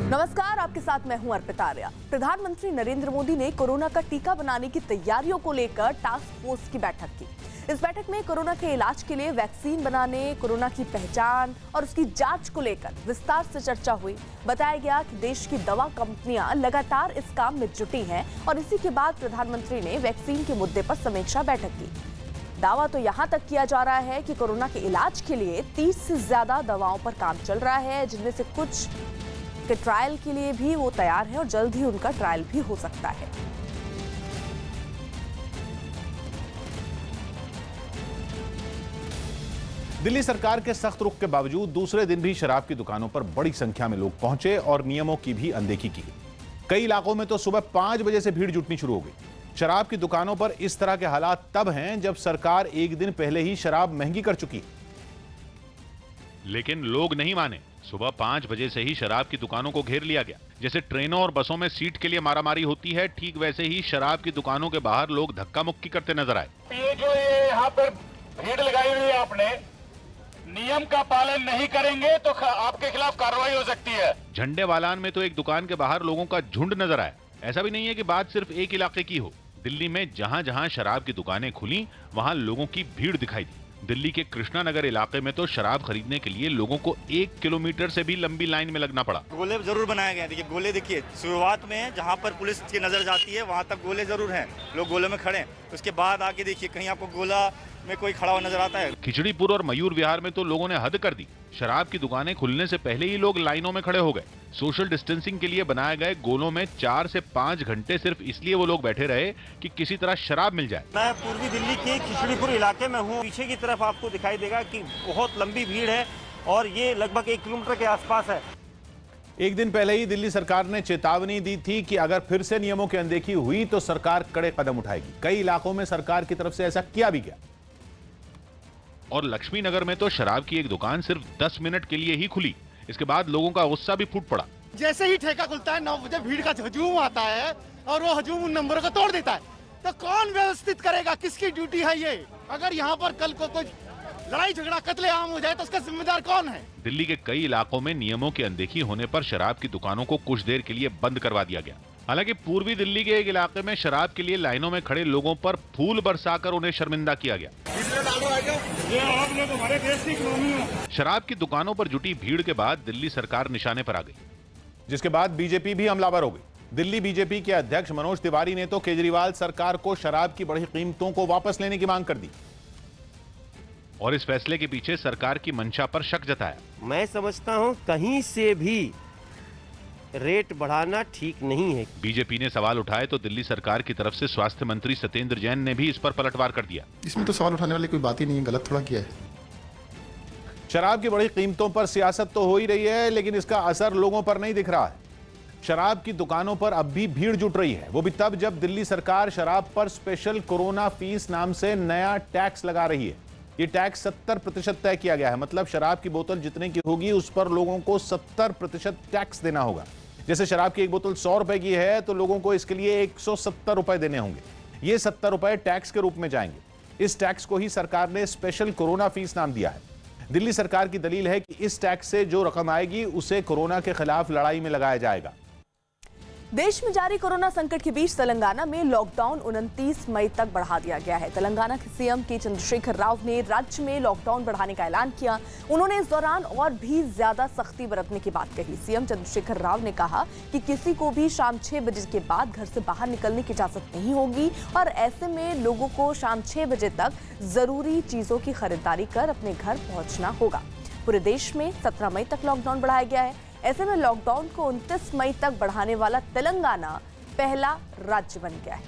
नमस्कार, आपके साथ मैं हूं अर्पिता आर्या। प्रधानमंत्री नरेंद्र मोदी ने कोरोना का टीका बनाने की तैयारियों को लेकर टास्क फोर्स की बैठक की। इस बैठक में कोरोना के इलाज के लिए वैक्सीन बनाने, कोरोना की पहचान और उसकी जांच को लेकर विस्तार से चर्चा हुई। बताया गया कि देश की दवा कंपनियां लगातार इस काम में जुटी हैं और इसी के बाद प्रधानमंत्री ने वैक्सीन के मुद्दे पर समीक्षा बैठक की। दावा तो यहां तक किया जा रहा है कि कोरोना के इलाज के लिए 30 से ज्यादा दवाओं पर काम चल रहा है, जिनमें से कुछ के ट्रायल के लिए भी वो तैयार है और जल्द ही उनका ट्रायल भी हो सकता है। दिल्ली सरकार के सख्त रुख के बावजूद दूसरे दिन भी शराब की दुकानों पर बड़ी संख्या में लोग पहुंचे और नियमों की भी अनदेखी की। कई इलाकों में तो सुबह 5 बजे से भीड़ जुटनी शुरू हो गई। शराब की दुकानों पर इस तरह के हालात तब हैं जब सरकार एक दिन पहले ही शराब महंगी कर चुकी है। लेकिन लोग नहीं माने। सुबह 5 बजे से ही शराब की दुकानों को घेर लिया गया। जैसे ट्रेनों और बसों में सीट के लिए मारामारी होती है, ठीक वैसे ही शराब की दुकानों के बाहर लोग धक्का मुक्की करते नजर आए। ये जो यहाँ पर भीड़ लगाई हुई है, आपने नियम का पालन नहीं करेंगे तो आपके खिलाफ कार्रवाई हो सकती है। झंडे वालान में तो एक दुकान के बाहर लोगों का झुंड नजर आया। ऐसा भी नहीं है कि बात सिर्फ एक इलाके की हो। दिल्ली में जहां जहां शराब की दुकानें खुली, वहां लोगों की भीड़ दिखाई दी। दिल्ली के कृष्णा नगर इलाके में तो शराब खरीदने के लिए लोगों को 1 किलोमीटर से भी लंबी लाइन में लगना पड़ा। गोले जरूर बनाए गए हैं। देखिए गोले, देखिए शुरुआत में जहां पर पुलिस की नजर जाती है वहां तक गोले जरूर हैं, लोग गोले में खड़े हैं। उसके बाद आके देखिए कहीं आपको गोला में कोई खड़ा हुआ नजर आता है। खिचड़ीपुर और मयूर विहार में तो लोगों ने हद कर दी। शराब की दुकानें खुलने से पहले ही लोग लाइनों में खड़े हो गए। सोशल डिस्टेंसिंग के लिए बनाए गए गोलों में 4 से 5 घंटे सिर्फ इसलिए वो लोग बैठे रहे कि किसी तरह शराब मिल जाए। मैं पूर्वी दिल्ली के खिचड़ीपुर इलाके में हूँ। पीछे की तरफ आपको दिखाई देगा कि बहुत लंबी भीड़ है और ये लगभग 1 किलोमीटर के आसपास है। एक दिन पहले ही दिल्ली सरकार ने चेतावनी दी थी कि अगर फिर से नियमों की अनदेखी हुई तो सरकार कड़े कदम उठाएगी। कई इलाकों में सरकार की तरफ से ऐसा किया भी गया। और लक्ष्मी नगर में तो शराब की एक दुकान सिर्फ 10 मिनट के लिए ही खुली। इसके बाद लोगों का गुस्सा भी फूट पड़ा। जैसे ही ठेका खुलता है 9 बजे भीड़ का हजूम आता है और वो हजूम उन नंबरों को तोड़ देता है, तो कौन व्यवस्थित करेगा? किसकी ड्यूटी है ये? अगर यहाँ पर कल को कुछ लड़ाई झगड़ा कत्लेआम हो जाए तो उसका जिम्मेदार कौन है? दिल्ली के कई इलाकों में नियमों की अनदेखी होने पर शराब की दुकानों को कुछ देर के लिए बंद करवा दिया गया। हालांकि पूर्वी दिल्ली के एक इलाके में शराब के लिए लाइनों में खड़े लोगों पर फूल बरसाकर उन्हें शर्मिंदा किया गया। शराब की दुकानों पर जुटी भीड़ के बाद दिल्ली सरकार निशाने पर आ गई, जिसके बाद बीजेपी भी हमलावर हो गई। दिल्ली बीजेपी के अध्यक्ष मनोज तिवारी ने तो केजरीवाल सरकार को शराब की बढ़ी कीमतों को वापस लेने की मांग कर दी और इस फैसले के पीछे सरकार की मंशा पर शक जताया। मैं समझता हूं कहीं से भी रेट बढ़ाना ठीक नहीं है। बीजेपी ने सवाल उठाए तो दिल्ली सरकार की तरफ से स्वास्थ्य मंत्री सत्येंद्र जैन ने भी इस पर पलटवार कर दिया। इसमें तो सवाल उठाने वाली कोई बात ही नहीं है, गलत थोड़ा किया है। शराब की बढ़ी कीमतों पर सियासत तो हो ही रही है, लेकिन इसका असर लोगों पर नहीं दिख रहा है। शराब की दुकानों पर अब भी भीड़ जुट रही है, वो भी तब जब दिल्ली सरकार शराब पर स्पेशल कोरोना फीस नाम से नया टैक्स लगा रही है। ये टैक्स 70% तय किया गया है। मतलब शराब की बोतल जितने की होगी उस पर लोगों को 70% टैक्स देना होगा। जैसे शराब की एक बोतल 100 रुपए की है तो लोगों को इसके लिए 170 रुपए देने होंगे। ये 70 रुपए टैक्स के रूप में जाएंगे। इस टैक्स को ही सरकार ने स्पेशल कोरोना फीस नाम दिया है। दिल्ली सरकार की दलील है कि इस टैक्स से जो रकम आएगी उसे कोरोना के खिलाफ लड़ाई में लगाया जाएगा। देश में जारी कोरोना संकट के बीच तेलंगाना में लॉकडाउन 29 मई तक बढ़ा दिया गया है। तेलंगाना के सीएम के चंद्रशेखर राव ने राज्य में लॉकडाउन बढ़ाने का ऐलान किया। उन्होंने इस दौरान और भी ज्यादा सख्ती बरतने की बात कही। सीएम चंद्रशेखर राव ने कहा कि किसी को भी शाम 6 बजे के बाद घर से बाहर निकलने की इजाजत नहीं होगी और ऐसे में लोगों को शाम 6 बजे तक जरूरी चीजों की खरीदारी कर अपने घर पहुंचना होगा। पूरे देश में 17 मई तक लॉकडाउन बढ़ाया गया है। ऐसे में लॉकडाउन को 29 मई तक बढ़ाने वाला तेलंगाना पहला राज्य बन गया है।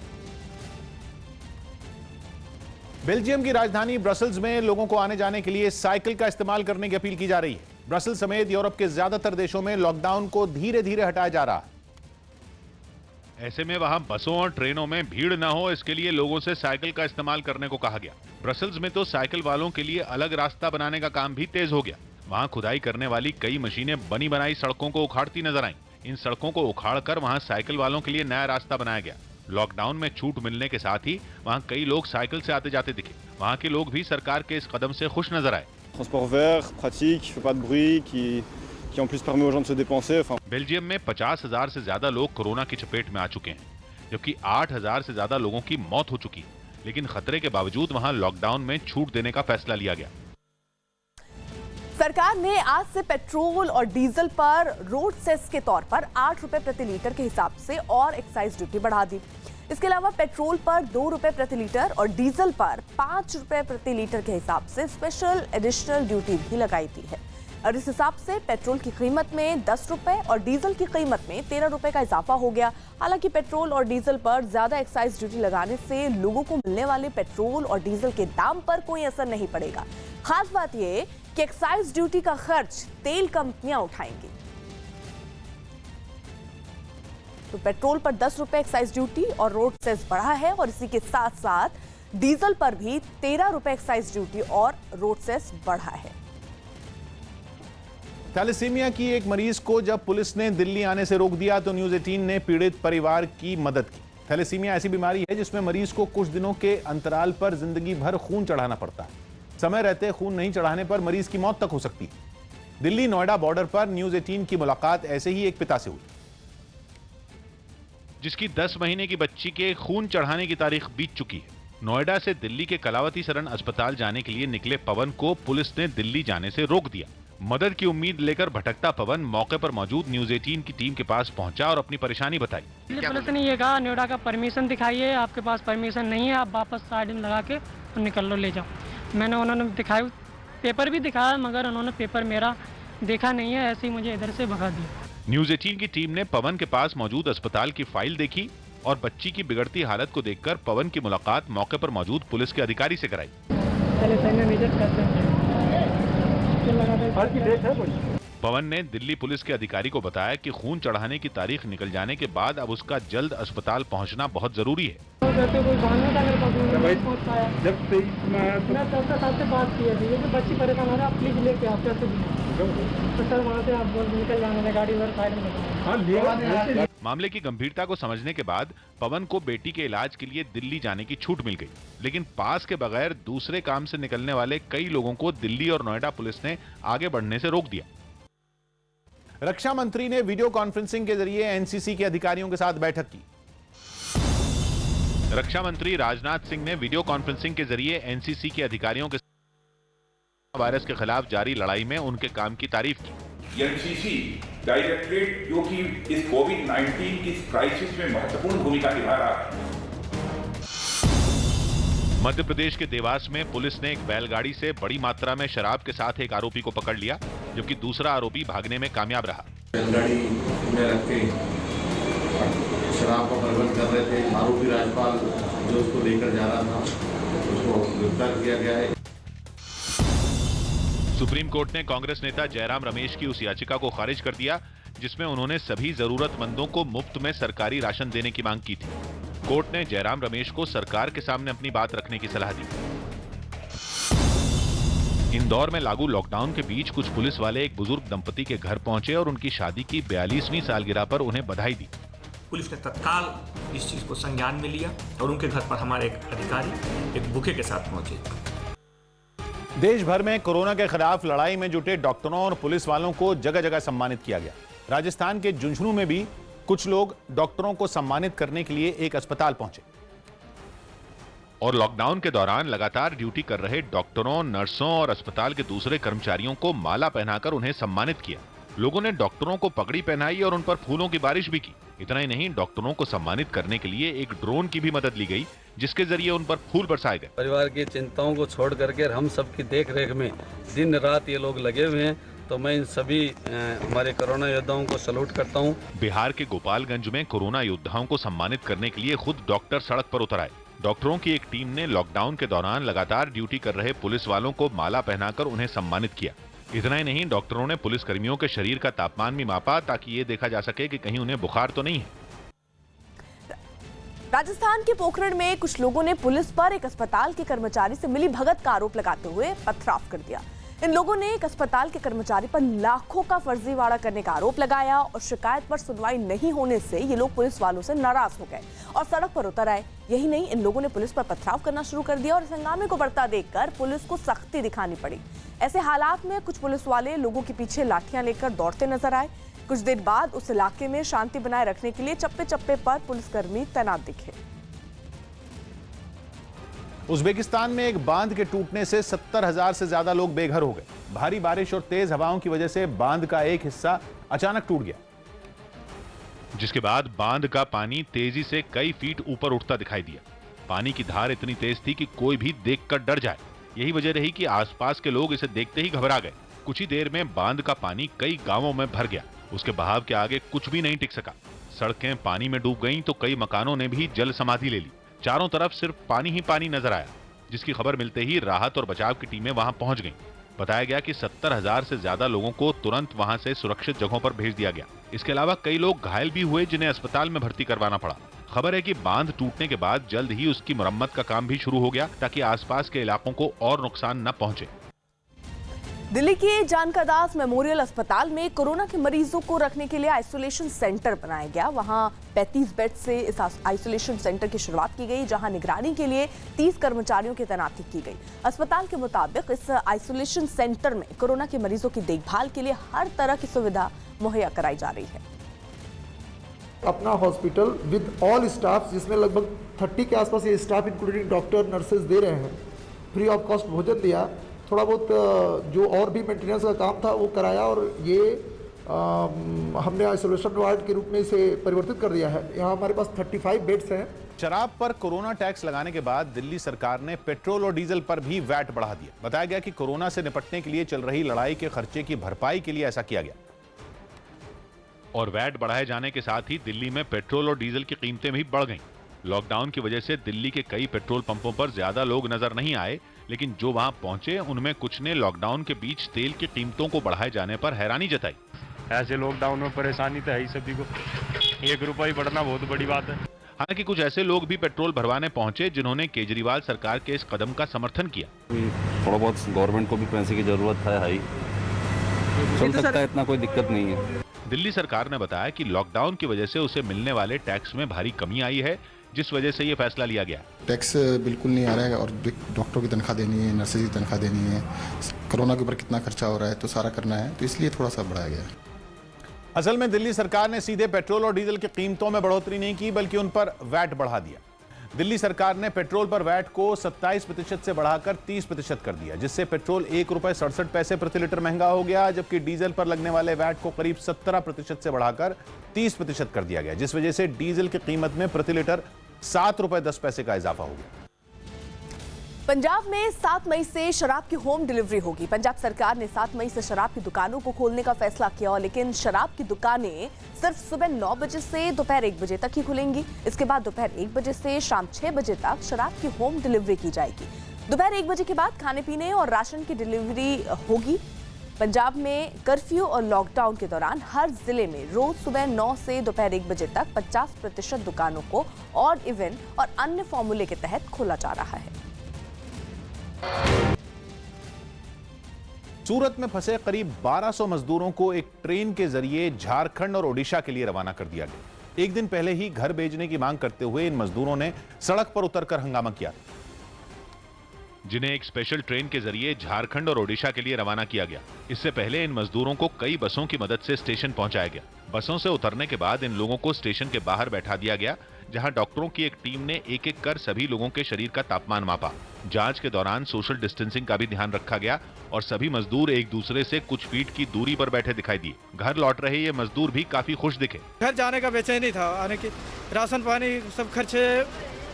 बेल्जियम की राजधानी ब्रसल्स में लोगों को आने जाने के लिए साइकिल का इस्तेमाल करने की अपील की जा रही है। ब्रसल्स समेत यूरोप के ज्यादातर देशों में लॉकडाउन को धीरे धीरे हटाया जा रहा है। ऐसे में वहां बसों और ट्रेनों में भीड़ न हो, इसके लिए लोगों से साइकिल का इस्तेमाल करने को कहा गया। ब्रसल्स में तो साइकिल वालों के लिए अलग रास्ता बनाने का काम भी तेज हो गया। वहां खुदाई करने वाली कई मशीनें बनी बनाई सड़कों को उखाड़ती नजर आईं। इन सड़कों को उखाड़कर वहां साइकिल वालों के लिए नया रास्ता बनाया गया। लॉकडाउन में छूट मिलने के साथ ही वहां कई लोग साइकिल से आते जाते दिखे। वहां के लोग भी सरकार के इस कदम से खुश नजर आए। Transport vert, pratique, il ne fait pas de bruit, qui qui en plus permet aux gens de se dépenser. Enfin, Belgium में 50,000 से ज्यादा लोग कोरोना की चपेट में आ चुके हैं, जबकि 8,000 से ज्यादा लोगों की मौत हो चुकी है। लेकिन खतरे के बावजूद वहां लॉकडाउन में छूट देने का फैसला लिया गया। सरकार ने आज से पेट्रोल और डीजल पर रोड सेस के तौर पर 8 रुपए प्रति लीटर के हिसाब से और एक्साइज ड्यूटी बढ़ा दी। इसके अलावा पेट्रोल पर 2 रुपए प्रति लीटर और डीजल पर 5 रुपए प्रति लीटर के हिसाब से स्पेशल एडिशनल ड्यूटी भी लगाई दी है। और इस हिसाब से पेट्रोल की कीमत में 10 रुपए और डीजल की कीमत में 13 रुपए का इजाफा हो गया। हालांकि पेट्रोल और डीजल पर ज्यादा एक्साइज ड्यूटी लगाने से लोगों को मिलने वाले पेट्रोल और डीजल के दाम पर कोई असर नहीं पड़ेगा। खास बात यह कि एक्साइज ड्यूटी का खर्च तेल कंपनियां उठाएंगी। तो पेट्रोल पर 10 रुपए एक्साइज ड्यूटी और रोड सेस बढ़ा है और इसी के साथ साथ डीजल पर भी 13 रुपए एक्साइज ड्यूटी और रोड सेस बढ़ा है। थैलेसीमिया की एक मरीज को जब पुलिस ने दिल्ली आने से रोक दिया तो न्यूज़ 18 ने पीड़ित परिवार की मदद की। थैलेसीमिया ऐसी बीमारी है जिसमें मरीज को कुछ दिनों के अंतराल पर जिंदगी भर खून चढ़ाना पड़ता है। समय रहते खून नहीं चढ़ाने पर मरीज की मौत तक हो सकती है। दिल्ली नोएडा बॉर्डर पर न्यूज़ 18 की मुलाकात ऐसे ही एक पिता से हुई, जिसकी 10 महीने की बच्ची के खून चढ़ाने की तारीख बीत चुकी है। नोएडा से दिल्ली के कलावती सरन अस्पताल जाने के लिए निकले पवन को पुलिस ने दिल्ली जाने से रोक दिया। मदद की उम्मीद लेकर भटकता पवन मौके पर मौजूद न्यूज़ 18 की टीम के पास पहुंचा और अपनी परेशानी बताई। पुलिस ने ये कहा नोएडा का परमिशन दिखाइए, आपके पास परमिशन नहीं है, आप वापस साइड में लगा के और निकल लो, ले जाओ। मैंने उन्होंने दिखाया, पेपर भी दिखाया, मगर उन्होंने पेपर मेरा देखा नहीं है, ऐसे ही मुझे इधर से भगा दिया। न्यूज़ 18 की टीम ने पवन के पास मौजूद अस्पताल की फाइल देखी और बच्ची की बिगड़ती हालत को देखकर पवन की मुलाकात मौके पर मौजूद पुलिस के अधिकारी से कराई। पवन ने दिल्ली पुलिस के अधिकारी को बताया कि खून चढ़ाने की तारीख निकल जाने के बाद अब उसका जल्द अस्पताल पहुंचना बहुत जरूरी है। मामले की गंभीरता को समझने के बाद पवन को बेटी के इलाज के लिए दिल्ली जाने की छूट मिल गई, लेकिन पास के बगैर दूसरे काम से निकलने वाले कई लोगों को दिल्ली और नोएडा पुलिस ने आगे बढ़ने से रोक दिया। रक्षा मंत्री ने वीडियो कॉन्फ्रेंसिंग के जरिए एनसीसी के अधिकारियों के साथ बैठक की। रक्षा मंत्री राजनाथ सिंह ने वीडियो कॉन्फ्रेंसिंग के जरिए एनसीसी के अधिकारियों के वायरस के खिलाफ जारी लड़ाई में उनके काम की तारीफ की। एनसीसी डायरेक्टरेट जो कि इस कोविड-19 की क्राइसिस में महत्वपूर्ण भूमिका निभा रहा है। मध्य प्रदेश के देवास में पुलिस ने एक बैलगाड़ी से बड़ी मात्रा में शराब के साथ एक आरोपी को पकड़ लिया, जबकि दूसरा आरोपी भागने में कामयाब रहा। बैलगाड़ी में रख के शराब का प्रबंध कर रहे थे। आरोपी राजपाल जो उसको लेकर जा रहा था, उसको गिरफ्तार किया गया है। सुप्रीम कोर्ट ने कांग्रेस नेता जयराम रमेश की उस याचिका को खारिज कर दिया जिसमें उन्होंने सभी जरूरतमंदों को मुफ्त में सरकारी राशन देने की मांग की थी। कोर्ट ने जयराम रमेश को सरकार के सामने अपनी बात रखने की सलाह दी। इंदौर में लागू लॉकडाउन के बीच कुछ पुलिस वाले एक बुजुर्ग दंपति के घर पहुंचे और उनकी शादी की 42वीं सालगिरह पर उन्हें बधाई दी। पुलिस ने तत्काल इस चीज को संज्ञान में लिया और उनके घर पर हमारे एक अधिकारी एक बुके के साथ पहुंचे। देश भर में कोरोना के खिलाफ लड़ाई में जुटे डॉक्टरों और पुलिस वालों को जगह जगह सम्मानित किया गया। राजस्थान के झुंझुनू में भी कुछ लोग डॉक्टरों को सम्मानित करने के लिए एक अस्पताल पहुंचे और लॉकडाउन के दौरान लगातार ड्यूटी कर रहे डॉक्टरों, नर्सों और अस्पताल के दूसरे कर्मचारियों को माला पहनाकर उन्हें सम्मानित किया। लोगों ने डॉक्टरों को पगड़ी पहनाई और उन पर फूलों की बारिश भी की। इतना ही नहीं, डॉक्टरों को सम्मानित करने के लिए एक ड्रोन की भी मदद ली गई, जिसके जरिए उन पर फूल बरसाए गए। परिवार की चिंताओं को छोड़ करके हम सबकी देखरेख में दिन रात ये लोग लगे हुए हैं, तो मैं इन सभी हमारे कोरोना योद्धाओं को सैल्यूट करता हूं। बिहार के गोपालगंज में कोरोना योद्धाओं को सम्मानित करने के लिए खुद डॉक्टर सड़क पर उतर आए। डॉक्टरों की एक टीम ने लॉकडाउन के दौरान लगातार ड्यूटी कर रहे पुलिस वालों को माला पहनाकर उन्हें सम्मानित किया। इतना ही नहीं, डॉक्टरों ने पुलिस कर्मियों के शरीर का तापमान भी मापा ताकि ये देखा जा सके कि कहीं उन्हें बुखार तो नहीं है। राजस्थान के पोखरण में कुछ लोगों ने पुलिस पर एक अस्पताल के कर्मचारी से मिली भगत का आरोप लगाते हुए पथराव कर दिया। इन लोगों ने एक अस्पताल के कर्मचारी पर लाखों का फर्जीवाड़ा करने का आरोप लगाया और शिकायत पर सुनवाई नहीं होने से ये लोग पुलिस वालों से नाराज हो गए और सड़क पर उतर आए। यही नहीं, इन लोगों ने पुलिस पर पथराव करना शुरू कर दिया और इस हंगामे को बढ़ता देखकर पुलिस को सख्ती दिखानी पड़ी। ऐसे हालात में कुछ पुलिस वाले लोगों के पीछे लाठियां लेकर दौड़ते नजर आए। कुछ देर बाद उस इलाके में शांति बनाए रखने के लिए चप्पे चप्पे पर पुलिसकर्मी तैनात दिखे। उज्बेकिस्तान में एक बांध के टूटने से 70,000 से ज्यादा लोग बेघर हो गए। भारी बारिश और तेज हवाओं की वजह से बांध का एक हिस्सा अचानक टूट गया, जिसके बाद बांध का पानी तेजी से कई फीट ऊपर उठता दिखाई दिया। पानी की धार इतनी तेज थी कि कोई भी देखकर डर जाए। यही वजह रही कि आसपास के लोग इसे देखते ही घबरा गए। कुछ ही देर में बांध का पानी कई गांवों में भर गया। उसके बहाव के आगे कुछ भी नहीं टिक सका। सड़कें पानी में डूब गईं तो कई मकानों ने भी जल समाधि ले ली। चारों तरफ सिर्फ पानी ही पानी नजर आया, जिसकी खबर मिलते ही राहत और बचाव की टीमें वहां पहुंच गईं। बताया गया कि 70,000 से ज्यादा लोगों को तुरंत वहां से सुरक्षित जगहों पर भेज दिया गया। इसके अलावा कई लोग घायल भी हुए, जिन्हें अस्पताल में भर्ती करवाना पड़ा। खबर है कि बांध टूटने के बाद जल्द ही उसकी मरम्मत का काम भी शुरू हो गया, ताकि आसपास के इलाकों को और नुकसान न पहुंचे। दिल्ली के जानका दास मेमोरियल अस्पताल में कोरोना के मरीजों को रखने के लिए आइसोलेशन सेंटर बनाया गया। वहां 35 बेड से इस आइसोलेशन सेंटर की शुरुआत की गई, जहां निगरानी के लिए 30 कर्मचारियों की तैनाती की गई। अस्पताल के मुताबिक इस आइसोलेशन सेंटर में कोरोना के मरीजों की देखभाल के लिए हर तरह की सुविधा मुहैया कराई जा रही है। अपना हॉस्पिटल विद ऑल स्टाफ, जिसमें लगभग 30 के आसपास ये स्टाफ इंक्लूडिंग डॉक्टर नर्सेज दे रहे हैं, फ्री ऑफ कॉस्ट भोजन दिया। थोड़ा बहुत जो और भी मेंटेनेंस का काम था वो कराया और ये हमने आइसोलेशन वार्ड के रूप में इसे परिवर्तित कर दिया है। यहाँ हमारे पास 35 बेड्स हैं। शराब पर कोरोना टैक्स लगाने के बाद दिल्ली सरकार ने पेट्रोल और डीजल पर भी वैट बढ़ा दिया। बताया गया कि कोरोना से निपटने के लिए चल रही लड़ाई के खर्चे की भरपाई के लिए ऐसा किया गया। और वैट बढ़ाए जाने के साथ ही दिल्ली में पेट्रोल और डीजल की कीमतें भी बढ़ गईं। लॉकडाउन की वजह से दिल्ली के कई पेट्रोल पंपों पर ज्यादा लोग नजर नहीं आए, लेकिन जो वहां पहुंचे उनमें कुछ ने लॉकडाउन के बीच तेल की कीमतों को बढ़ाए जाने पर हैरानी जताई। ऐसे लॉकडाउन में परेशानी तो है ही सभी को, 1 रुपया ही बढ़ना बहुत बड़ी बात है। हालांकि कुछ ऐसे लोग भी पेट्रोल भरवाने पहुंचे जिन्होंने केजरीवाल सरकार के इस कदम का समर्थन किया। थोड़ा बहुत गवर्नमेंट को भी पैसे की जरूरत है, चल सकता है, इतना कोई दिक्कत नहीं है। दिल्ली सरकार ने बताया कि लॉकडाउन की वजह से उसे मिलने वाले टैक्स में भारी कमी आई है, जिस वजह से ये फैसला लिया गया। टैक्स बिल्कुल नहीं आ रहा है और डॉक्टरों की तनख्वाह देनी है, नर्सेज की तनख्वाह देनी है, कोरोना के ऊपर कितना खर्चा हो रहा है तो सारा करना है, तो इसलिए थोड़ा सा बढ़ाया गया। असल में दिल्ली सरकार ने सीधे पेट्रोल और डीजल की कीमतों में बढ़ोतरी नहीं की, बल्कि उन पर वैट बढ़ा दिया। दिल्ली सरकार ने पेट्रोल पर वैट को 27% से बढ़ाकर 30% कर दिया, जिससे पेट्रोल 1 रुपये 67 पैसे प्रति लीटर महंगा हो गया, जबकि डीजल पर लगने वाले वैट को करीब 17% से बढ़ाकर 30% कर दिया गया, जिस वजह से डीजल की कीमत में प्रति लीटर 7 रुपये 10 पैसे का इजाफा हो गया। पंजाब में 7 मई से शराब की होम डिलीवरी होगी। पंजाब सरकार ने 7 मई से शराब की दुकानों को खोलने का फैसला किया, लेकिन शराब की दुकानें सिर्फ सुबह 9 बजे से दोपहर 1 बजे तक ही खुलेंगी। इसके बाद दोपहर 1 बजे से शाम 6 बजे तक शराब की होम डिलीवरी की जाएगी। दोपहर 1 बजे के बाद खाने पीने और राशन की डिलीवरी होगी। पंजाब में कर्फ्यू और लॉकडाउन के दौरान हर जिले में रोज सुबह 9 से दोपहर 1 बजे तक 50% दुकानों को ऑड इवन और अन्य फॉर्मूले के तहत खोला जा रहा है। सूरत में फंसे करीब 1200 मजदूरों को एक ट्रेन के जरिए झारखंड और ओडिशा के लिए रवाना कर दिया गया। एक दिन पहले ही घर भेजने की मांग करते हुए इन मजदूरों ने सड़क पर उतरकर हंगामा किया, जिन्हें एक स्पेशल ट्रेन के जरिए झारखंड और ओडिशा के लिए रवाना किया गया। इससे पहले इन मजदूरों को कई बसों की मदद से स्टेशन पहुंचाया गया। बसों से उतरने के बाद इन लोगों को स्टेशन के बाहर बैठा दिया गया, जहां डॉक्टरों की एक टीम ने एक-एक कर सभी लोगों के शरीर का तापमान मापा। जांच के दौरान सोशल डिस्टेंसिंग का भी ध्यान रखा गया और सभी मजदूर एक दूसरे से कुछ फीट की दूरी पर बैठे दिखाई दिए। घर लौट रहे ये मजदूर भी काफी खुश दिखे। घर जाने का बेचैनी था, आने की राशन पानी सब खर्चे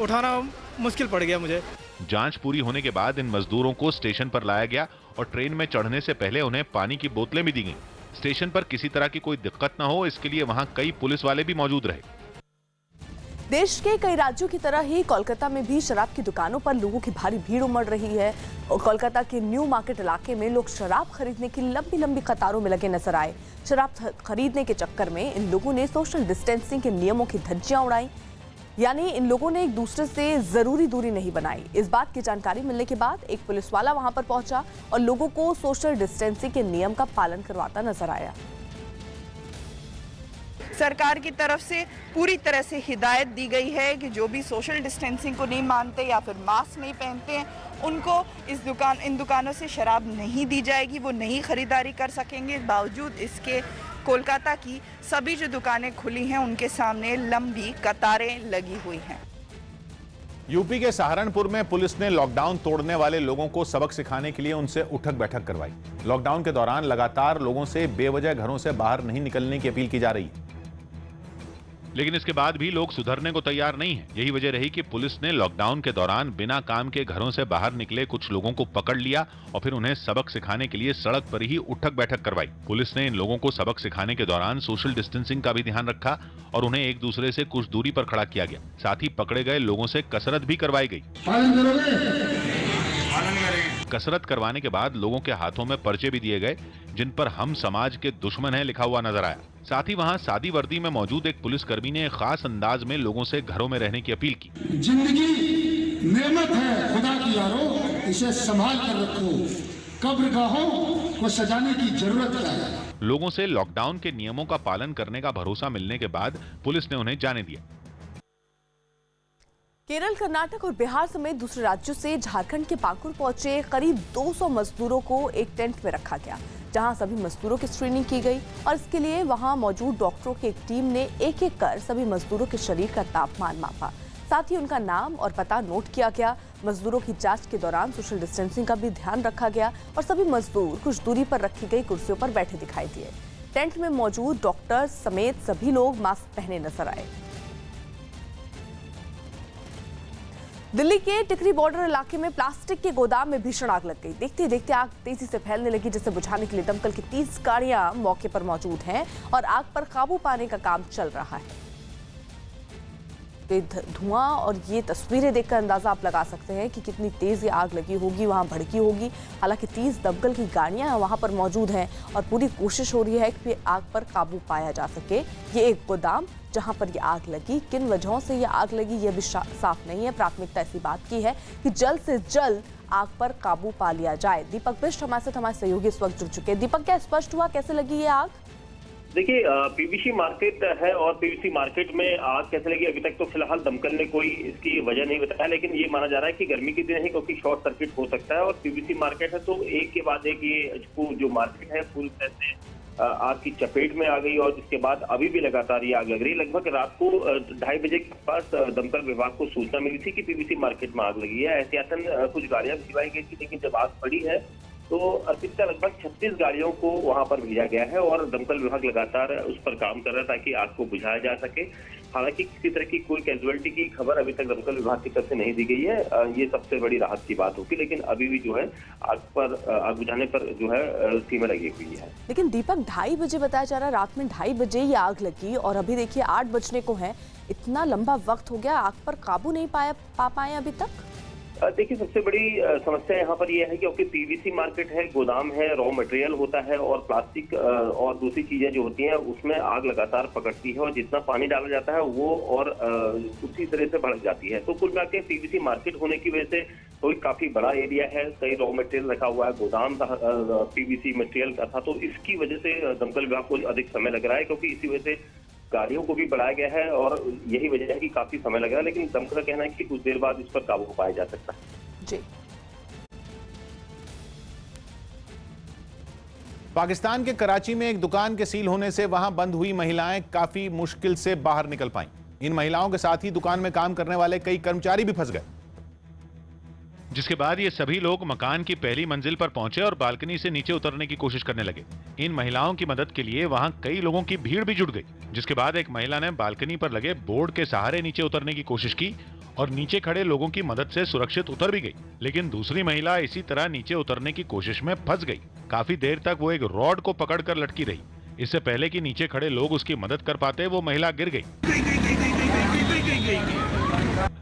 उठाना मुश्किल पड़ गया मुझे। जांच पूरी होने के बाद इन मजदूरों को स्टेशन पर लाया गया और ट्रेन में चढ़ने से पहले उन्हें पानी की बोतलें भी दी गईं। स्टेशन पर किसी तरह की कोई दिक्कत न हो, इसके लिए वहां कई पुलिस वाले भी मौजूद रहे। देश के कई राज्यों की तरह ही कोलकाता में भी शराब की दुकानों पर लोगों की भारी भीड़ उमड़ रही है। और कोलकाता के न्यू मार्केट इलाके में लोग शराब खरीदने की लंबी लंबी कतारों में लगे नजर आए। शराब खरीदने के चक्कर में इन लोगों ने सोशल डिस्टेंसिंग के नियमों की धज्जियां उड़ाई। यानी इन लोगों ने एक दूसरे से जरूरी दूरी नहीं बनाई। इस बात की जानकारी मिलने के बाद एक पुलिस वाला वहां पर पहुंचा और लोगों को सोशल डिस्टेंसिंग के नियम का पालन करवाता नजर आया। सरकार की तरफ से पूरी तरह से हिदायत दी गई है कि जो भी सोशल डिस्टेंसिंग को नहीं मानते या फिर मास्क नहीं पहनते हैं, उनको इन दुकानों से शराब नहीं दी जाएगी, वो नहीं खरीदारी कर सकेंगे। बावजूद इसके कोलकाता की सभी जो दुकानें खुली हैं उनके सामने लंबी कतारें लगी हुई हैं। यूपी के सहारनपुर में पुलिस ने लॉकडाउन तोड़ने वाले लोगों को सबक सिखाने के लिए उनसे उठक बैठक करवाई। लॉकडाउन के दौरान लगातार लोगों से बेवजह घरों से बाहर नहीं निकलने की अपील की जा रही है, लेकिन इसके बाद भी लोग सुधरने को तैयार नहीं है। यही वजह रही कि पुलिस ने लॉकडाउन के दौरान बिना काम के घरों से बाहर निकले कुछ लोगों को पकड़ लिया और फिर उन्हें सबक सिखाने के लिए सड़क पर ही उठक बैठक करवाई। पुलिस ने इन लोगों को सबक सिखाने के दौरान सोशल डिस्टेंसिंग का भी ध्यान रखा और उन्हें एक दूसरे से कुछ दूरी पर खड़ा किया गया। साथ ही पकड़े गए लोगों से कसरत भी करवाई गई। कसरत करवाने के बाद लोगों के हाथों में पर्चे भी दिए गए जिन पर हम समाज के दुश्मन हैं लिखा हुआ नजर आया। साथ ही वहां सादी वर्दी में मौजूद एक पुलिसकर्मी ने खास अंदाज में लोगों से घरों में रहने की अपील की। जिंदगी नेमत है खुदा की यारो, इसे संभाल कर रखो, कब्रगाहों को सजाने की जरूरत क्या है। लोगों से लॉकडाउन के नियमों का पालन करने का भरोसा मिलने के बाद पुलिस ने उन्हें जाने दिया। केरल, कर्नाटक और बिहार समेत दूसरे राज्यों से झारखंड के पाकुड़ पहुंचे करीब 200 मजदूरों को एक टेंट में रखा गया, जहां सभी मजदूरों की स्क्रीनिंग की गई और इसके लिए वहां मौजूद डॉक्टरों की एक टीम ने एक एक कर सभी मजदूरों के शरीर का तापमान मापा। साथ ही उनका नाम और पता नोट किया गया। मजदूरों की जांच के दौरान सोशल डिस्टेंसिंग का भी ध्यान रखा गया और सभी मजदूर कुछ दूरी पर रखी गई कुर्सियों पर बैठे दिखाई दिए। टेंट में मौजूद डॉक्टर समेत सभी लोग मास्क पहने नजर आए। दिल्ली के टिकरी बॉर्डर इलाके में प्लास्टिक के गोदाम में भीषण आग लग गई। देखते देखते आग तेजी से फैलने लगी, जिसे बुझाने के लिए दमकल की 30 गाड़ियां मौके पर मौजूद हैं और आग पर काबू पाने का काम चल रहा है। धुआं और ये तस्वीरें देखकर अंदाजा आप लगा सकते हैं कि कितनी तेज ये आग लगी होगी, वहां भड़की होगी। हालांकि 30 दमकल की गाड़ियां वहां पर मौजूद हैं और पूरी कोशिश हो रही है कि आग पर काबू पाया जा सके। ये एक गोदाम जहां पर ये आग लगी, किन वजहों से ये आग लगी ये भी साफ नहीं है। प्राथमिकता ऐसी बात की है कि जल्द से जल्द आग पर काबू पा लिया जाए। दीपक बिष्ट हमारे साथ हमारे सहयोगी इस वक्त जुड़ चुके हैं। दीपक, क्या स्पष्ट हुआ कैसे लगी ये आग? देखिए, पीवीसी मार्केट है और पीवीसी मार्केट में आग कैसे लगी अभी तक तो फिलहाल दमकल ने कोई इसकी वजह नहीं बताया, लेकिन ये माना जा रहा है कि गर्मी के दिन है क्योंकि शॉर्ट सर्किट हो सकता है और पीवीसी मार्केट है तो एक के बाद एक ये जो मार्केट है पूरी तरह से आग की चपेट में आ गई और जिसके बाद अभी भी लगातार ये आग लग रही है। लगभग रात को 2:30 बजे के पास दमकल विभाग को सूचना मिली थी कि पीवीसी मार्केट में आग लगी है। एहतियातन कुछ गाड़ियां भिजवाई गई थी, लेकिन जब आग पड़ी है तो अधिकतर लगभग 36 गाड़ियों को वहां पर भेजा गया है और दमकल विभाग लगातार उस पर काम कर रहा है ताकि आग को बुझाया जा सके। हालांकि किसी तरह की कोई कैजुअलिटी की खबर अभी तक दमकल विभाग की तरफ से नहीं दी गई है। ये सबसे बड़ी राहत की बात होगी, लेकिन अभी भी जो है आग बुझाने पर जो है सीमा लगी हुई है। लेकिन दीपक, 2:30 बजे बताया जा रहा है, रात में 2:30 बजे ये आग लगी और अभी देखिए 8 बजने को है। इतना लंबा वक्त हो गया, आग पर काबू नहीं पा पाए अभी तक। देखिए, सबसे बड़ी समस्या यहाँ पर यह है क्योंकि पीवीसी मार्केट है, गोदाम है, रॉ मटेरियल होता है और प्लास्टिक और दूसरी चीजें जो होती हैं उसमें आग लगातार पकड़ती है और जितना पानी डाला जाता है वो और उसी तरह से भड़क जाती है। तो कुल मिला के पीवीसी मार्केट होने की वजह से कोई काफी बड़ा एरिया है, कई रॉ मटेरियल रखा हुआ है, गोदाम पीवीसी मटेरियल का था, तो इसकी वजह से दमकल विभाग को अधिक समय लग रहा है क्योंकि इसी वजह से गाड़ियों को भी बढ़ाया गया है और यही वजह है कि काफी समय लग रहा है। लेकिन दमकल का कहना है कि कुछ देर बाद इस पर काबू पाया जा सकता है। जी। पाकिस्तान के कराची में एक दुकान के सील होने से वहां बंद हुई महिलाएं काफी मुश्किल से बाहर निकल पाईं। इन महिलाओं के साथ ही दुकान में काम करने वाले कई कर्मचारी भी फंस गए, जिसके बाद ये सभी लोग मकान की पहली मंजिल पर पहुंचे और बालकनी से नीचे उतरने की कोशिश करने लगे। इन महिलाओं की मदद के लिए वहां कई लोगों की भीड़ भी जुट गई, जिसके बाद एक महिला ने बालकनी पर लगे बोर्ड के सहारे नीचे उतरने की कोशिश की और नीचे खड़े लोगों की मदद से सुरक्षित उतर भी गई। लेकिन दूसरी महिला इसी तरह नीचे उतरने की कोशिश में फंस गई। काफी देर तक वो एक रॉड को पकड़कर लटकी रही। इससे पहले कि नीचे खड़े लोग उसकी मदद कर पाते, वो महिला गिर गई।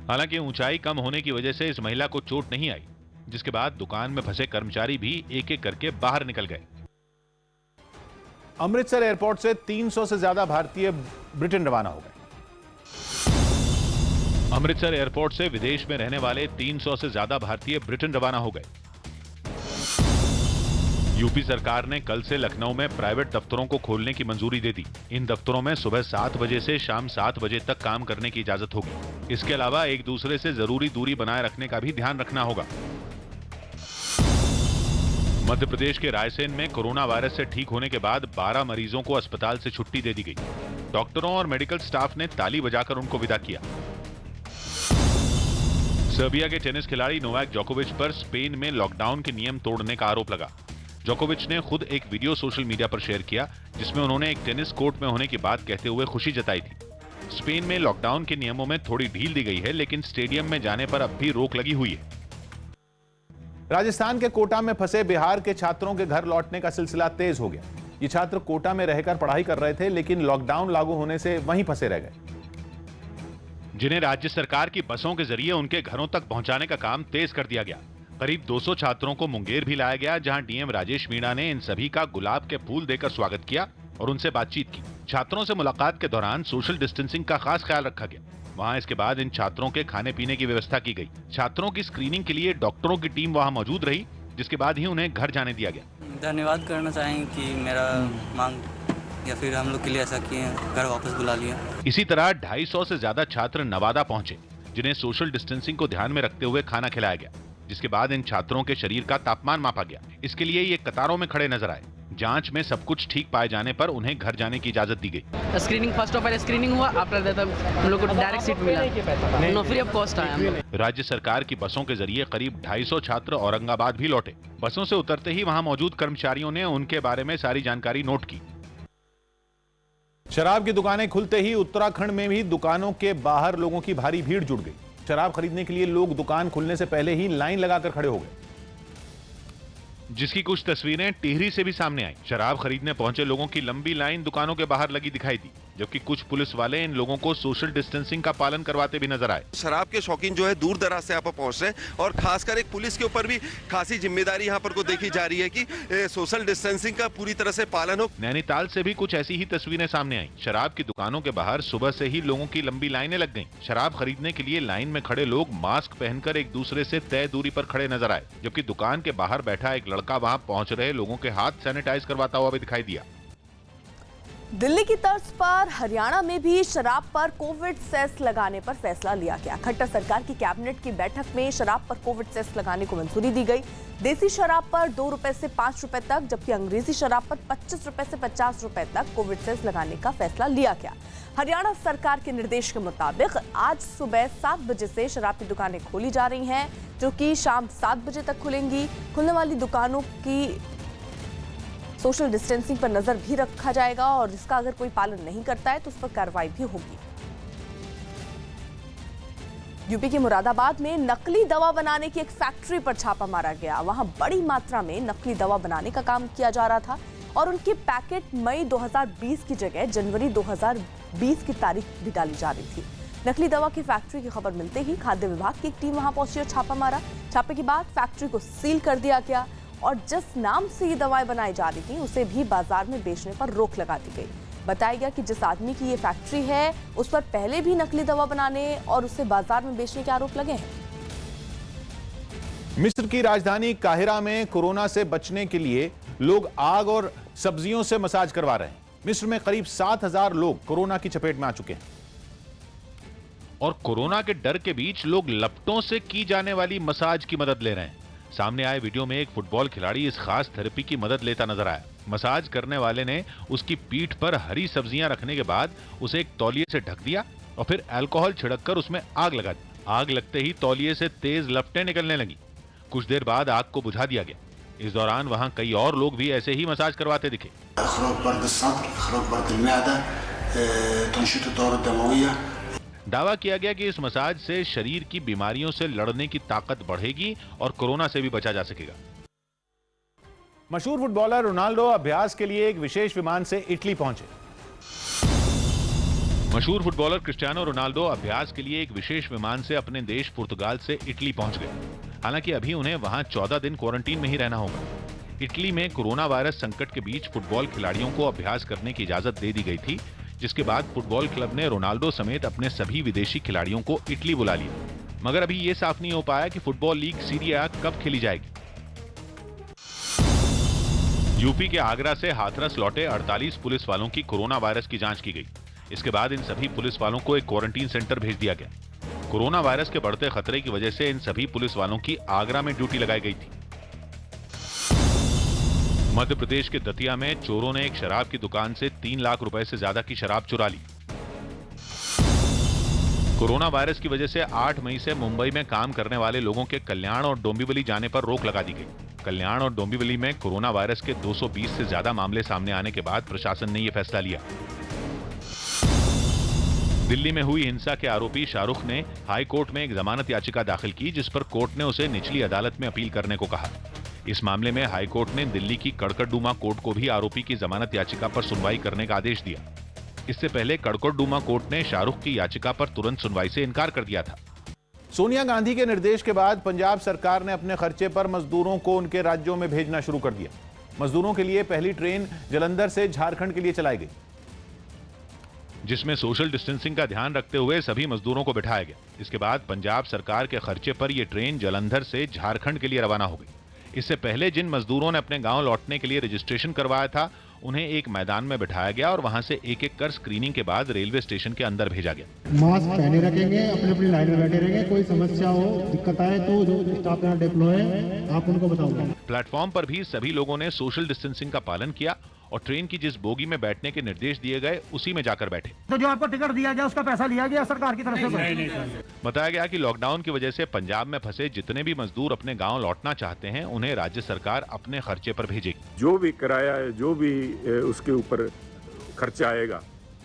हालांकि ऊंचाई कम होने की वजह से इस महिला को चोट नहीं आई, जिसके बाद दुकान में फंसे कर्मचारी भी एक एक करके बाहर निकल गए। अमृतसर एयरपोर्ट से 300 से ज्यादा भारतीय ब्रिटेन रवाना हो गए। अमृतसर एयरपोर्ट से विदेश में रहने वाले 300 से ज्यादा भारतीय ब्रिटेन रवाना हो गए। यूपी सरकार ने कल से लखनऊ में प्राइवेट दफ्तरों को खोलने की मंजूरी दे दी। इन दफ्तरों में सुबह 7 बजे से शाम 7 बजे तक काम करने की इजाजत होगी। इसके अलावा एक दूसरे से जरूरी दूरी बनाए रखने का भी ध्यान रखना होगा। मध्य प्रदेश के रायसेन में कोरोना वायरस से ठीक होने के बाद 12 मरीजों को अस्पताल से छुट्टी दे दी गई। डॉक्टरों और मेडिकल स्टाफ ने ताली बजाकर उनको विदा किया। सर्बिया के टेनिस खिलाड़ी नोवाक जोकोविच पर स्पेन में लॉकडाउन के नियम तोड़ने का आरोप लगा। जोकोविच ने खुद एक वीडियो सोशल मीडिया पर शेयर किया, जिसमें उन्होंने एक टेनिस कोर्ट में होने की बात कहते हुए खुशी जताई थी। स्पेन में लॉकडाउन के नियमों में थोड़ी ढील दी गई है, लेकिन स्टेडियम में जाने पर अब भी रोक लगी हुई है। राजस्थान के कोटा में फंसे बिहार के छात्रों के घर लौटने का सिलसिला तेज हो गया। ये छात्र कोटा में रहकर पढ़ाई कर रहे थे, लेकिन लॉकडाउन लागू होने से वहीं फंसे रह गए। जिन्हें राज्य सरकार की बसों के जरिए उनके घरों तक पहुंचाने का काम तेज कर दिया गया। करीब 200 छात्रों को मुंगेर भी लाया गया, जहां डीएम राजेश मीणा ने इन सभी का गुलाब के फूल देकर स्वागत किया और उनसे बातचीत की। छात्रों से मुलाकात के दौरान सोशल डिस्टेंसिंग का खास ख्याल रखा गया। वहां इसके बाद इन छात्रों के खाने पीने की व्यवस्था की गई। छात्रों की स्क्रीनिंग के लिए डॉक्टरों की टीम वहां मौजूद रही, जिसके बाद ही उन्हें घर जाने दिया गया। धन्यवाद करना चाहेंगे कि मेरा मांग या फिर हम लोग के लिए ऐसा किए, घर वापस बुला लिया। इसी तरह 250 से ज्यादा छात्र नवादा पहुंचे, जिन्हें सोशल डिस्टेंसिंग को ध्यान में रखते हुए खाना खिलाया गया, जिसके बाद इन छात्रों के शरीर का तापमान मापा गया। इसके लिए ये कतारों में खड़े नजर आए। जांच में सब कुछ ठीक पाए जाने पर उन्हें घर जाने की इजाजत दी गई। Screening first of all screening हुआ, आफ्टर दैट हम लोग को डायरेक्ट सीट मिला, नो फ्री ऑफ कॉस्ट आया हम लोग। राज्य सरकार की बसों के जरिए करीब 250 छात्र औरंगाबाद भी लौटे। बसों से उतरते ही वहां मौजूद कर्मचारियों ने उनके बारे में सारी जानकारी नोट की। शराब की दुकानें खुलते ही उत्तराखंड में भी दुकानों के बाहर लोगों की भारी भीड़ जुट गई। शराब खरीदने के लिए लोग दुकान खुलने से पहले ही लाइन लगाकर खड़े हो गए, जिसकी कुछ तस्वीरें टिहरी से भी सामने आई। शराब खरीदने पहुंचे लोगों की लंबी लाइन दुकानों के बाहर लगी दिखाई दी, जबकि कुछ पुलिस वाले इन लोगों को सोशल डिस्टेंसिंग का पालन करवाते भी नजर आए। शराब के शौकीन जो है दूर दराज से यहाँ पर पहुंच रहे हैं और खासकर एक पुलिस के ऊपर भी खासी जिम्मेदारी यहाँ पर को देखी जा रही है कि सोशल डिस्टेंसिंग का पूरी तरह से पालन हो। नैनीताल से भी कुछ ऐसी ही तस्वीरें सामने आई। शराब की दुकानों के बाहर सुबह से ही लोगों की लंबी लाइनें लग गईं। शराब खरीदने के लिए लाइन में खड़े लोग मास्क पहनकर एक दूसरे से तय दूरी पर खड़े नजर आए, जबकि दुकान के बाहर बैठा एक लड़का वहां पहुंच रहे लोगों के हाथ सैनिटाइज करवाता हुआ भी दिखाई दिया। दिल्ली की तर्ज पर हरियाणा में भी शराब पर कोविड सेस लगाने पर फैसला लिया गया। खट्टर सरकार की कैबिनेट की बैठक में शराब पर कोविड सेस लगाने को मंजूरी दी गई। देसी शराब पर 2 रुपए से 5 रुपए तक, जबकि अंग्रेजी शराब पर 25 रुपए से 50 रुपए तक कोविड सेस लगाने का फैसला लिया गया। हरियाणा सरकार के निर्देश के मुताबिक आज सुबह 7 बजे से शराब की दुकानें खोली जा रही हैं, जो कि शाम 7 बजे तक खुलेंगी। खुलने वाली दुकानों की सोशल डिस्टेंसिंग पर नजर भी रखा जाएगा और इसका अगर कोई पालन नहीं करता है तो उस पर कार्रवाई भी होगी। यूपी के मुरादाबाद में नकली दवा बनाने की एक फैक्ट्री पर छापा मारा गया। वहां बड़ी मात्रा में नकली दवा बनाने का काम किया जा रहा था और उनके पैकेट मई 2020 की जगह जनवरी 2020 की तारीख भी डाली जा रही थी। नकली दवा की फैक्ट्री की खबर मिलते ही खाद्य विभाग की एक टीम वहां पहुंची और छापा मारा। छापे के बाद फैक्ट्री को सील कर दिया गया और जिस नाम से ये दवाएं बनाई जा रही थी उसे भी बाजार में बेचने पर रोक लगा दी गई। बताया गया कि जिस आदमी की ये फैक्ट्री है उस पर पहले भी नकली दवा बनाने और उसे बाजार में बेचने के आरोप लगे हैं। मिस्र की राजधानी काहिरा में कोरोना से बचने के लिए लोग आग और सब्जियों से मसाज करवा रहे हैं। मिस्र में करीब 7,000 लोग कोरोना की चपेट में आ चुके हैं और कोरोना के डर के बीच लोग लपटों से की जाने वाली मसाज की मदद ले रहे हैं। सामने आए वीडियो में एक फुटबॉल खिलाड़ी इस खास थेरेपी की मदद लेता नजर आया। मसाज करने वाले ने उसकी पीठ पर हरी सब्जियां रखने के बाद उसे एक तौलिए से ढक दिया और फिर अल्कोहल छिड़ककर उसमें आग लगा दी। आग लगते ही तौलिए से तेज लपटें निकलने लगी। कुछ देर बाद आग को बुझा दिया गया। इस दौरान वहां कई और लोग भी ऐसे ही मसाज करवाते दिखे। दावा किया गया कि इस मसाज से शरीर की बीमारियों से लड़ने की ताकत बढ़ेगी और कोरोना से भी बचा जा सकेगा। मशहूर फुटबॉलर रोनाल्डो अभ्यास के लिए एक विशेष विमान से इटली पहुंचे। मशहूर फुटबॉलर क्रिस्टियानो रोनाल्डो अभ्यास के लिए एक विशेष विमान से अपने देश पुर्तगाल से इटली पहुंच गए। हालांकि अभी उन्हें वहां 14 दिन क्वारंटीन में ही रहना होगा। इटली में कोरोना वायरस संकट के बीच फुटबॉल खिलाड़ियों को अभ्यास करने की इजाजत दे दी गई थी। जिसके बाद फुटबॉल क्लब ने रोनाल्डो समेत अपने सभी विदेशी खिलाड़ियों को इटली बुला लिया। मगर अभी यह साफ नहीं हो पाया कि फुटबॉल लीग सीरी A कब खेली जाएगी। यूपी के आगरा से हाथरस लौटे 48 पुलिस वालों की कोरोना वायरस की जांच की गई। इसके बाद इन सभी पुलिस वालों को एक क्वारंटीन सेंटर भेज दिया गया। कोरोना वायरस के बढ़ते खतरे की वजह से इन सभी पुलिस वालों की आगरा में ड्यूटी लगाई गई थी। मध्य प्रदेश के दतिया में चोरों ने एक शराब की दुकान से 3 लाख रुपए से ज्यादा की शराब चुरा ली। कोरोना वायरस की वजह से 8 मई से मुंबई में काम करने वाले लोगों के कल्याण और डोंबिवली जाने पर रोक लगा दी गई। कल्याण और डोंबिवली में कोरोना वायरस के 220 से ज्यादा मामले सामने आने के बाद प्रशासन ने यह फैसला लिया। दिल्ली में हुई हिंसा के आरोपी शाहरुख ने हाई कोर्ट में एक जमानत याचिका दाखिल की, जिस पर कोर्ट ने उसे निचली अदालत में अपील करने को कहा। इस मामले में हाई कोर्ट ने दिल्ली की कड़कड़डूमा कोर्ट को भी आरोपी की जमानत याचिका पर सुनवाई करने का आदेश दिया। इससे पहले कड़कड़डूमा कोर्ट ने शाहरुख की याचिका पर तुरंत सुनवाई से इनकार कर दिया था। सोनिया गांधी के निर्देश के बाद पंजाब सरकार ने अपने खर्चे पर मजदूरों को उनके राज्यों में भेजना शुरू कर दिया। मजदूरों के लिए पहली ट्रेन जालंधर से झारखंड के लिए चलाई गई, जिसमें सोशल डिस्टेंसिंग का ध्यान रखते हुए सभी मजदूरों को बिठाया गया। इसके बाद पंजाब सरकार के खर्चे पर यह ट्रेन जालंधर से झारखंड के लिए रवाना हो गई। इससे पहले जिन मजदूरों ने अपने गांव लौटने के लिए रजिस्ट्रेशन करवाया था, उन्हें एक मैदान में बिठाया गया और वहां से एक एक कर स्क्रीनिंग के बाद रेलवे स्टेशन के अंदर भेजा गया। मास्क पहने रखेंगे, अपनी अपनी लाइन में बैठे रहेंगे। कोई समस्या हो, दिक्कत आए तो जो स्टाफ यहाँ डिप्लॉय है आप उनको बताओगे। प्लेटफॉर्म पर भी सभी लोगों ने सोशल डिस्टेंसिंग का पालन किया और ट्रेन की जिस बोगी में बैठने के निर्देश दिए गए उसी में जाकर बैठे। तो जो आपको टिकट दिया गया उसका पैसा लिया गया सरकार की तरफ से? नहीं। बताया गया कि लॉकडाउन की वजह से पंजाब में फंसे जितने भी मजदूर अपने गांव लौटना चाहते हैं, उन्हें राज्य सरकार अपने खर्चे पर भेजेगी। जो भी किराया है, जो भी उसके ऊपर खर्चा आएगा,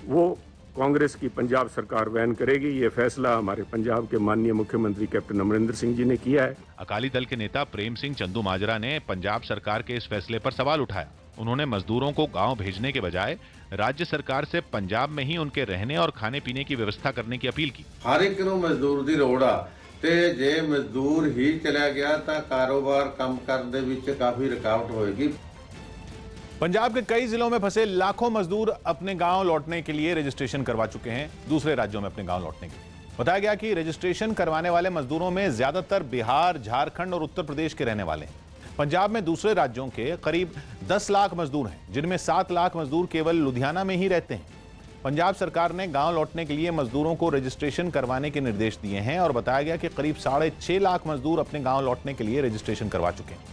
वो कांग्रेस की पंजाब सरकार वहन करेगी। ये फैसला हमारे पंजाब के माननीय मुख्यमंत्री कैप्टन अमरिंदर सिंह जी ने किया है। अकाली दल के नेता प्रेम सिंह चंदूमाजरा ने पंजाब सरकार के इस फैसले पर सवाल उठाया। उन्होंने मजदूरों को गांव भेजने के बजाय राज्य सरकार से पंजाब में ही उनके रहने और खाने पीने की व्यवस्था करने की अपील की। हर एक ਨੂੰ ਮਜ਼ਦੂਰ ਦੀ ਲੋੜ ਆ ਤੇ ਜੇ ਮਜ਼ਦੂਰ ਹੀ ਚਲਾ ਗਿਆ ਤਾਂ ਕਾਰੋਬਾਰ ਕੰਮ ਕਰਨ ਦੇ ਵਿੱਚ ਕਾਫੀ ਰੁਕਾਵਟ ਹੋਏਗੀ। पंजाब के कई जिलों में फंसे लाखों मजदूर अपने गांव लौटने के लिए रजिस्ट्रेशन करवा चुके हैं, दूसरे राज्यों में अपने गांव लौटने के लिए। बताया गया कि रजिस्ट्रेशन करवाने वाले मजदूरों में ज्यादातर बिहार, झारखंड और उत्तर प्रदेश के रहने वाले हैं। पंजाब में दूसरे राज्यों के करीब 10 लाख मजदूर हैं, जिनमें 7 लाख मजदूर केवल लुधियाना में ही रहते हैं। पंजाब सरकार ने गांव लौटने के लिए मजदूरों को रजिस्ट्रेशन करवाने के निर्देश दिए हैं और बताया गया कि करीब 6.5 लाख मजदूर अपने गांव लौटने के लिए रजिस्ट्रेशन करवा चुके हैं।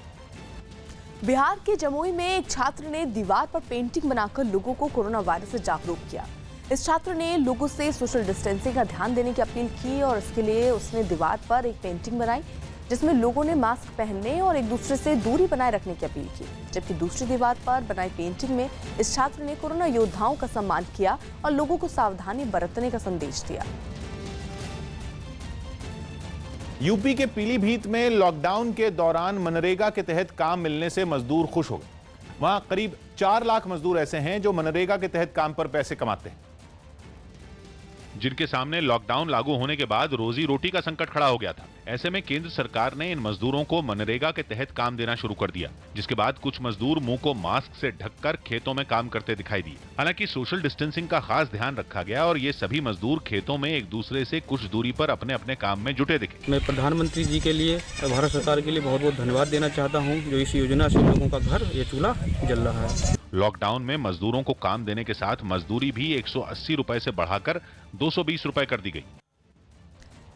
बिहार के जमुई में एक छात्र ने दीवार पर पेंटिंग बनाकर लोगों को कोरोना वायरस से जागरूक किया। इस छात्र ने लोगों से सोशल डिस्टेंसिंग का ध्यान देने की अपील की और इसके लिए उसने दीवार पर एक पेंटिंग बनाई, जिसमें लोगों ने मास्क पहनने और एक दूसरे से दूरी बनाए रखने की अपील की। जबकि दूसरी दीवार पर बनाई पेंटिंग में इस छात्र ने कोरोना योद्धाओं का सम्मान किया और लोगों को सावधानी बरतने का संदेश दिया। यूपी के पीलीभीत में लॉकडाउन के दौरान मनरेगा के तहत काम मिलने से मजदूर खुश हो गए। वहां करीब 4 लाख मजदूर ऐसे हैं जो मनरेगा के तहत काम पर पैसे कमाते हैं, जिनके सामने लॉकडाउन लागू होने के बाद रोजी रोटी का संकट खड़ा हो गया था। ऐसे में केंद्र सरकार ने इन मजदूरों को मनरेगा के तहत काम देना शुरू कर दिया, जिसके बाद कुछ मजदूर मुंह को मास्क से ढककर खेतों में काम करते दिखाई दिए। हालांकि सोशल डिस्टेंसिंग का खास ध्यान रखा गया और ये सभी मजदूर खेतों में एक दूसरे से कुछ दूरी पर अपने अपने काम में जुटे दिखे। मैं प्रधानमंत्री जी के लिए और भारत सरकार के लिए बहुत बहुत धन्यवाद देना चाहता हूँ, जो इस योजना से लोगों का घर ये चूल्हा जल रहा है। लॉकडाउन में मजदूरों को काम देने के साथ मजदूरी भी 180 रुपए से बढ़ाकर 220 रुपए कर दी गई।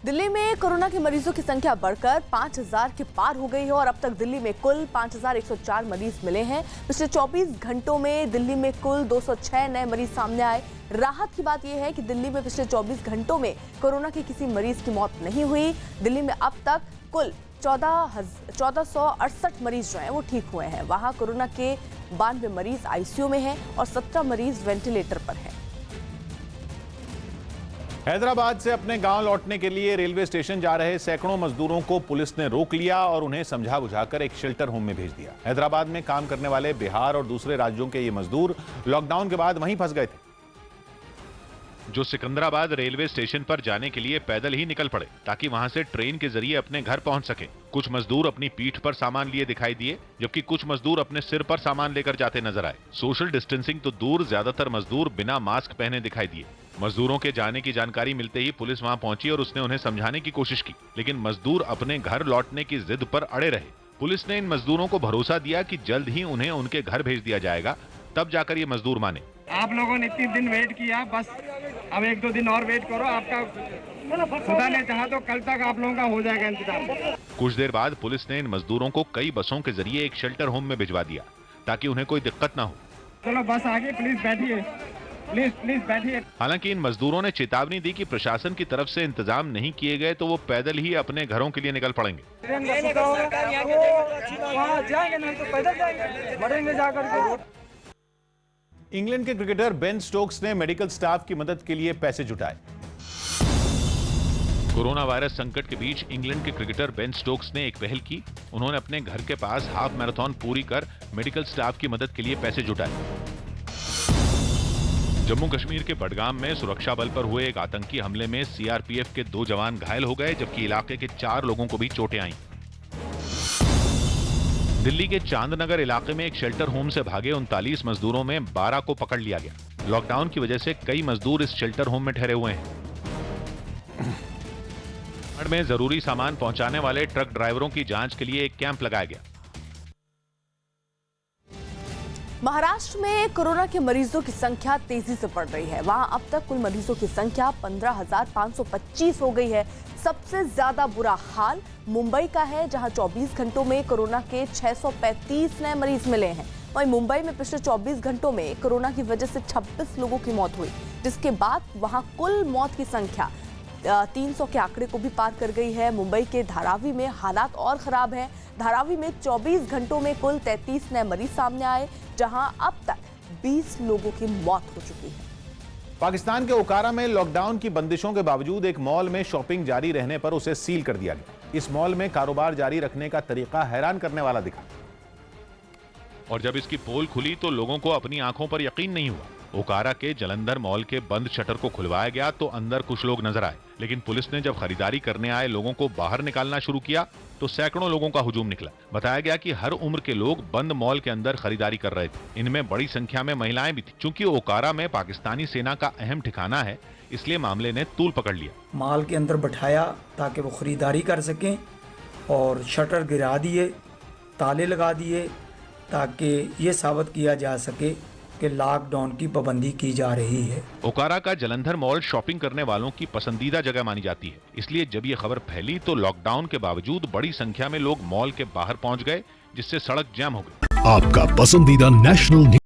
दिल्ली में कोरोना के मरीजों की संख्या बढ़कर 5000 के पार हो गई है और अब तक दिल्ली में कुल 5104 मरीज मिले हैं। पिछले 24 घंटों में दिल्ली में कुल 206 नए मरीज सामने आए। राहत की बात यह है कि दिल्ली में पिछले 24 घंटों में कोरोना के किसी मरीज की मौत नहीं हुई। दिल्ली में अब तक कुल 1468 मरीज जो हैं वो ठीक हुए हैं। वहां कोरोना के 92 मरीज आईसीयू में हैं और 17 मरीज वेंटिलेटर पर हैं। हैदराबाद से अपने गांव लौटने के लिए रेलवे स्टेशन जा रहे सैकड़ों मजदूरों को पुलिस ने रोक लिया और उन्हें समझा बुझाकर एक शेल्टर होम में भेज दिया। हैदराबाद में काम करने वाले बिहार और दूसरे राज्यों के ये मजदूर लॉकडाउन के बाद वहीं फंस गए थे। जो सिकंदराबाद रेलवे स्टेशन पर जाने के लिए पैदल ही निकल पड़े ताकि वहां से ट्रेन के जरिए अपने घर पहुंच सके। कुछ मजदूर अपनी पीठ पर सामान लिए दिखाई दिए, जबकि कुछ मजदूर अपने सिर पर सामान लेकर जाते नजर आए। सोशल डिस्टेंसिंग तो दूर, ज्यादातर मजदूर बिना मास्क पहने दिखाई दिए। मजदूरों के जाने की जानकारी मिलते ही पुलिस वहां पहुंची और उसने उन्हें समझाने की कोशिश की, लेकिन मजदूर अपने घर लौटने की जिद पर अड़े रहे। पुलिस ने इन मजदूरों को भरोसा दिया कि जल्द ही उन्हें उनके घर भेज दिया जाएगा, तब जाकर ये मजदूर माने। आप लोगों ने इतने दिन वेट किया, बस अब 1-2 दिन और वेट करो, आपका खुदा ने चाहा तो कल तक आप लोगों का हो जाएगा इंतजाम। कुछ देर बाद पुलिस ने इन मजदूरों को कई बसों के जरिए एक शेल्टर होम में भिजवा दिया ताकि उन्हें कोई दिक्कत न हो। चलो बस आगे, प्लीज बैठिए, प्लीज बैठिए। हालांकि इन मजदूरों ने चेतावनी दी कि प्रशासन की तरफ से इंतजाम नहीं किए गए तो वो पैदल ही अपने घरों के लिए निकल पड़ेंगे। इंग्लैंड के क्रिकेटर बेन स्टोक्स ने मेडिकल स्टाफ की मदद के लिए पैसे जुटाए। कोरोना वायरस संकट के बीच इंग्लैंड के क्रिकेटर बेन स्टोक्स ने एक पहल की। उन्होंने अपने घर के पास हाफ मैराथन पूरी कर मेडिकल स्टाफ की मदद के लिए पैसे जुटाए। जम्मू कश्मीर के बडगाम में सुरक्षा बल पर हुए एक आतंकी हमले में सीआरपीएफ के 2 जवान घायल हो गए, जबकि इलाके के 4 लोगों को भी चोटें आईं। दिल्ली के चांदनगर इलाके में एक शेल्टर होम से भागे 39 मजदूरों में 12 को पकड़ लिया गया। लॉकडाउन की वजह से कई मजदूर इस शेल्टर होम में ठहरे हुए हैं। में जरूरी सामान पहुंचाने वाले ट्रक ड्राइवरों की जांच के लिए एक कैंप लगाया गया। महाराष्ट्र में कोरोना के मरीजों की संख्या तेजी से बढ़ रही है। वहां अब तक कुल मरीजों की संख्या 15,525 हो गई है। सबसे ज्यादा बुरा हाल मुंबई का है, जहां 24 घंटों में कोरोना के 635 नए मरीज मिले हैं। वहीं मुंबई में पिछले 24 घंटों में कोरोना की वजह से 26 लोगों की मौत हुई, जिसके बाद वहां कुल मौत की संख्या 300 के आंकड़े को भी पार कर गई है। मुंबई के धारावी में हालात और खराब हैं। धारावी में 24 घंटों में कुल 33 नए मरीज सामने आए, जहां अब तक 20 लोगों की मौत हो चुकी है। पाकिस्तान के ओकारा में लॉकडाउन की बंदिशों के बावजूद एक मॉल में शॉपिंग जारी रहने पर उसे सील कर दिया गया। इस मॉल में कारोबार जारी रखने का तरीका हैरान करने वाला दिखा, और जब इसकी पोल खुली तो लोगों को अपनी आंखों पर यकीन नहीं हुआ। ओकारा के जलंधर मॉल के बंद शटर को खुलवाया गया तो अंदर कुछ लोग नजर आए, लेकिन पुलिस ने जब खरीदारी करने आए लोगों को बाहर निकालना शुरू किया तो सैकड़ों लोगों का हुजूम निकला। बताया गया कि हर उम्र के लोग बंद मॉल के अंदर खरीदारी कर रहे थे। इनमें बड़ी संख्या में महिलाएं भी थी। चूंकि ओकारा में पाकिस्तानी सेना का अहम ठिकाना है, इसलिए मामले ने तूल पकड़ लिया। मॉल के अंदर बैठाया ताकि वो खरीदारी कर सकें और शटर गिरा दिए, ताले लगा दिए, ताकि ये साबित किया जा सके कि लॉकडाउन की पाबंदी की जा रही है। ओकारा का जलंधर मॉल शॉपिंग करने वालों की पसंदीदा जगह मानी जाती है, इसलिए जब ये खबर फैली तो लॉकडाउन के बावजूद बड़ी संख्या में लोग मॉल के बाहर पहुंच गए, जिससे सड़क जाम हो गई। आपका पसंदीदा नेशनल